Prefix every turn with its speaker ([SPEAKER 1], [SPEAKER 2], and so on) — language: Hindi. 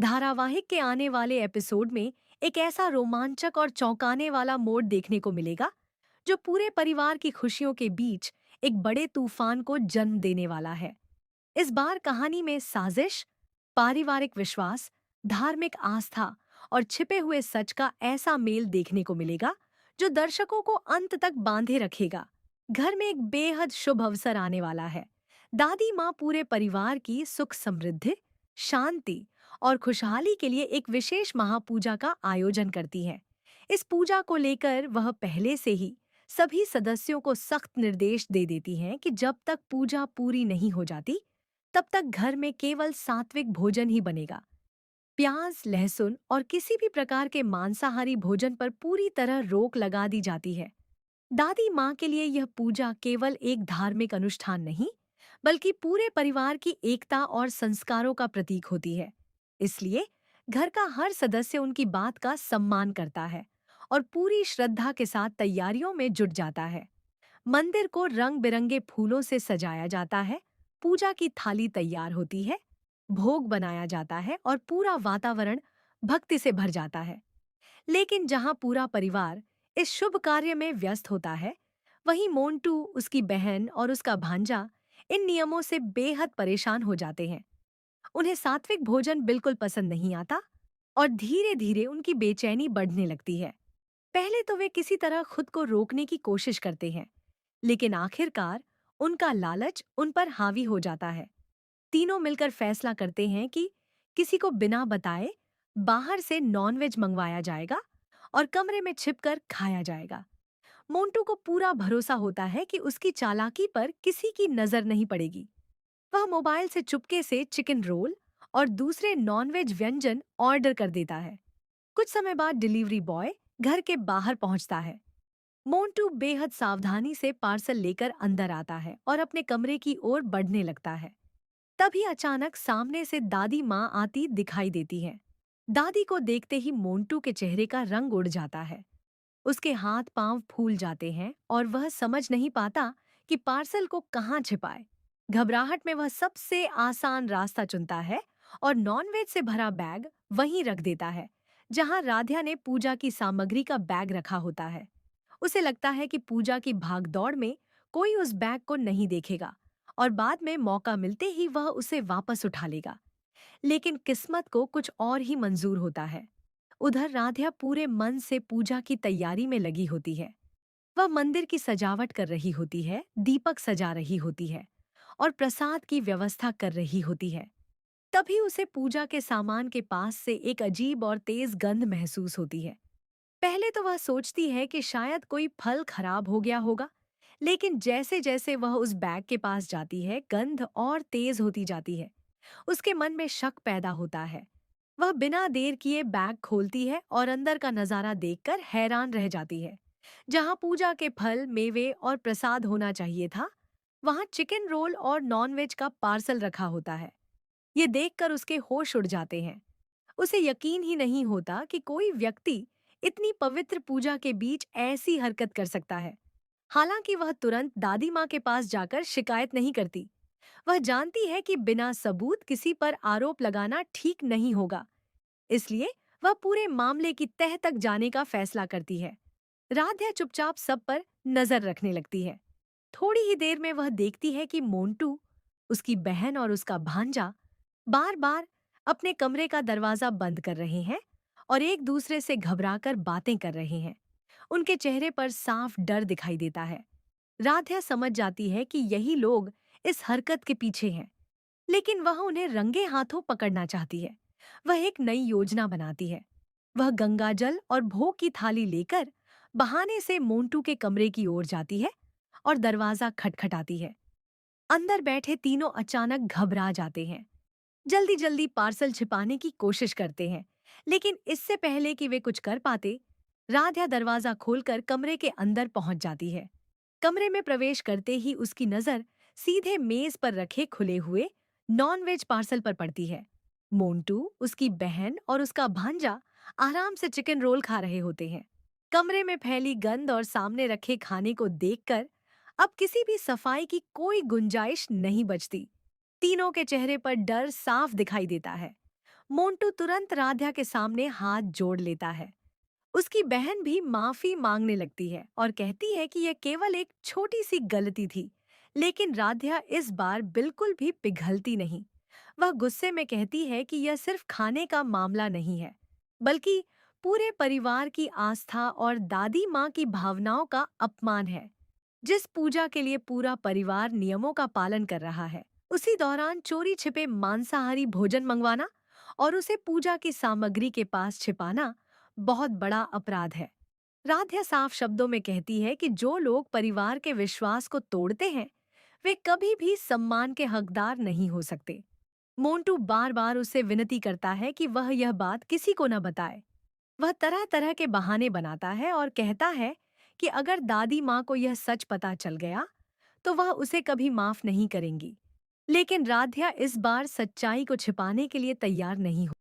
[SPEAKER 1] धारावाहिक के आने वाले एपिसोड में एक ऐसा रोमांचक और चौंकाने वाला मोड़ देखने को मिलेगा जो पूरे परिवार की खुशियों के बीच एक बड़े तूफान को जन्म देने वाला है। इस बार कहानी में साजिश, पारिवारिक विश्वास, धार्मिक आस्था और छिपे हुए सच का ऐसा मेल देखने को मिलेगा जो दर्शकों को अंत तक बांधे रखेगा। घर में एक बेहद शुभ अवसर आने वाला है। दादी माँ पूरे परिवार की सुख समृद्धि, शांति और खुशहाली के लिए एक विशेष महापूजा का आयोजन करती हैं। इस पूजा को लेकर वह पहले से ही सभी सदस्यों को सख्त निर्देश दे देती हैं कि जब तक पूजा पूरी नहीं हो जाती, तब तक घर में केवल सात्विक भोजन ही बनेगा। प्याज, लहसुन और किसी भी प्रकार के मांसाहारी भोजन पर पूरी तरह रोक लगा दी जाती है। दादी माँ के लिए यह पूजा केवल एक धार्मिक अनुष्ठान नहीं, बल्कि पूरे परिवार की एकता और संस्कारों का प्रतीक होती है। इसलिए घर का हर सदस्य उनकी बात का सम्मान करता है और पूरी श्रद्धा के साथ तैयारियों में जुट जाता है। मंदिर को रंग बिरंगे फूलों से सजाया जाता है, पूजा की थाली तैयार होती है, भोग बनाया जाता है और पूरा वातावरण भक्ति से भर जाता है। लेकिन जहां पूरा परिवार इस शुभ कार्य में व्यस्त होता है, वहीं मोंटू, उसकी बहन और उसका भांजा इन नियमों से बेहद परेशान हो जाते हैं। उन्हें सात्विक भोजन बिल्कुल पसंद नहीं आता और धीरे धीरे उनकी बेचैनी बढ़ने लगती है। पहले तो वे किसी तरह खुद को रोकने की कोशिश करते हैं, लेकिन आखिरकार उनका लालच उन पर हावी हो जाता है। तीनों मिलकर फैसला करते हैं कि किसी को बिना बताए बाहर से नॉनवेज मंगवाया जाएगा और कमरे में छिपकर खाया जाएगा। मोंटू को पूरा भरोसा होता है कि उसकी चालाकी पर किसी की नजर नहीं पड़ेगी। वह मोबाइल से चुपके से चिकन रोल और दूसरे नॉनवेज व्यंजन ऑर्डर कर देता है। कुछ समय बाद डिलीवरी बॉय घर के बाहर पहुंचता है। मोंटू बेहद सावधानी से पार्सल लेकर अंदर आता है और अपने कमरे की ओर बढ़ने लगता है। तभी अचानक सामने से दादी माँ आती दिखाई देती है। दादी को देखते ही मोंटू के चेहरे का रंग उड़ जाता है। उसके हाथ पांव फूल जाते हैं और वह समझ नहीं पाता कि पार्सल को कहाँ छिपाए। घबराहट में वह सबसे आसान रास्ता चुनता है और नॉनवेज से भरा बैग वहीं रख देता है, जहां राध्या ने पूजा की सामग्री का बैग रखा होता है। उसे लगता है कि पूजा की भागदौड़ में कोई उस बैग को नहीं देखेगा और बाद में मौका मिलते ही वह उसे वापस उठा लेगा। लेकिन किस्मत को कुछ और ही मंजूर होता है। उधर राधिया पूरे मन से पूजा की तैयारी में लगी होती है। वह मंदिर की सजावट कर रही होती है, दीपक सजा रही होती है और प्रसाद की व्यवस्था कर रही होती है। तभी उसे पूजा के सामान के पास से एक अजीब और तेज गंध महसूस होती है। पहले तो वह सोचती है कि शायद कोई फल खराब हो गया होगा, लेकिन जैसे जैसे वह उस बैग के पास जाती है, गंध और तेज होती जाती है। उसके मन में शक पैदा होता है। वह बिना देर किए बैग खोलती है और अंदर का नजारा देखकर हैरान रह जाती है। जहां पूजा के फल, मेवे और प्रसाद होना चाहिए था, वहां चिकन रोल और नॉनवेज का पार्सल रखा होता है। ये देखकर उसके होश उड़ जाते हैं। उसे यकीन ही नहीं होता कि कोई व्यक्ति इतनी पवित्र पूजा के बीच ऐसी हरकत कर सकता है। हालांकि वह तुरंत दादी माँ के पास जाकर शिकायत नहीं करती। वह जानती है कि बिना सबूत किसी पर आरोप लगाना ठीक नहीं होगा। इसलिए वह पूरे मामले की तह तक जाने का फैसला करती है। राध्या चुपचाप सब पर नजर रखने लगती है। थोड़ी ही देर में वह देखती है कि मोंटू, उसकी बहन और उसका भांजा बार बार अपने कमरे का दरवाजा बंद कर रहे हैं और एक दूसरे से घबराकर बातें कर रहे हैं। उनके चेहरे पर साफ डर दिखाई देता है। राध्या समझ जाती है कि यही लोग इस हरकत के पीछे हैं, लेकिन वह उन्हें रंगे हाथों पकड़ना चाहती है। वह एक नई योजना बनाती है। वह गंगाजल और भोग की थाली लेकर बहाने से मोंटू के कमरे की ओर जाती है और दरवाजा खटखटाती है। अंदर बैठे तीनों अचानक घबरा जाते हैं। जल्दी जल्दी पार्सल छिपाने की कोशिश करते हैं, लेकिन इससे पहले कि वे कुछ कर पाते, राध्या दरवाजा खोलकर कमरे के अंदर पहुंच जाती है। कमरे में प्रवेश करते ही उसकी नजर सीधे मेज पर रखे खुले हुए नॉनवेज पार्सल पर पड़ती है। मोंटू, उसकी बहन और उसका भांजा आराम से चिकन रोल खा रहे होते हैं। कमरे में फैली गंध और सामने रखे खाने को देखकर अब किसी भी सफाई की कोई गुंजाइश नहीं बचती। तीनों के चेहरे पर डर साफ दिखाई देता है। मोंटू तुरंत राध्या के सामने हाथ जोड़ लेता है। उसकी बहन भी माफी मांगने लगती है और कहती है कि यह केवल एक छोटी सी गलती थी। लेकिन राध्या इस बार बिल्कुल भी पिघलती नहीं। वह गुस्से में कहती है कि यह सिर्फ खाने का मामला नहीं है, बल्कि पूरे परिवार की आस्था और दादी माँ की भावनाओं का अपमान है। जिस पूजा के लिए पूरा परिवार नियमों का पालन कर रहा है, उसी दौरान चोरी छिपे मांसाहारी भोजन मंगवाना और उसे पूजा की सामग्री के पास छिपाना बहुत बड़ा अपराध है। राध्या साफ शब्दों में कहती है कि जो लोग परिवार के विश्वास को तोड़ते हैं, वे कभी भी सम्मान के हकदार नहीं हो सकते। मोंटू बार बार उससे विनती करता है कि वह यह बात किसी को न बताए। वह तरह तरह के बहाने बनाता है और कहता है कि अगर दादी माँ को यह सच पता चल गया तो वह उसे कभी माफ नहीं करेंगी। लेकिन राध्या इस बार सच्चाई को छिपाने के लिए तैयार नहीं हो